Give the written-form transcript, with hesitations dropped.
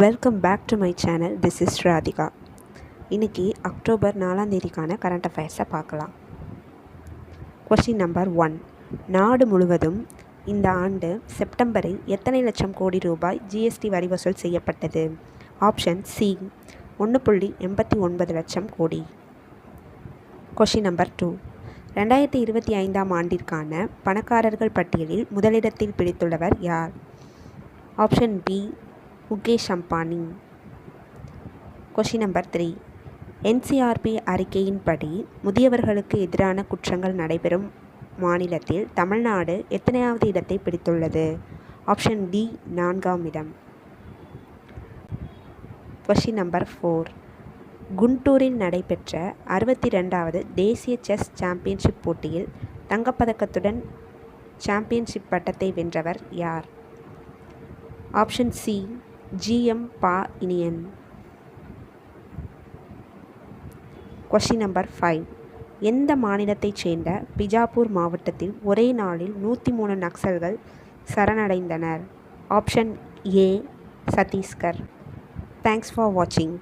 Welcome back to my channel. This is Radhika. இன்றைக்கி October 4ஆம் தேதிக்கான கரண்ட் அஃபேர்ஸை பார்க்கலாம். Question number 1. நாடு முழுவதும் இந்த ஆண்டு செப்டம்பரில் எத்தனை லட்சம் கோடி ரூபாய் ஜிஎஸ்டி வரி வசூல் செய்யப்பட்டது? ஆப்ஷன் சி 1.89 லட்சம் கோடி. Question number 2. 2025ஆம் ஆண்டிற்கான பணக்காரர்கள் பட்டியலில் முதலிடத்தில் பிடித்துள்ளவர் யார்? Option B Mukesh Ambani. Question number 3. NCRB அறிக்கையின்படி முதியவர்களுக்கு எதிரான குற்றங்கள் நடைபெறும் மாநிலத்தில் தமிழ்நாடு எத்தனையாவது இடத்தை பிடித்துள்ளது? ஆப்ஷன் டி 4ஆம் இடம். Question number 4. குண்டூரில் நடைபெற்ற 62வது தேசிய செஸ் சாம்பியன்ஷிப் போட்டியில் தங்கப்பதக்கத்துடன் சாம்பியன்ஷிப் பட்டத்தை வென்றவர் யார்? ஆப்ஷன் சி ஜிஎம் பா இனியன். Question number 5. எந்த மாநிலத்தைச் சேர்ந்த பிஜாப்பூர் மாவட்டத்தில் ஒரே நாளில் 103 நக்சல்கள் சரணடைந்தனர்? Option A Chhattisgarh. Thanks for வாட்சிங்.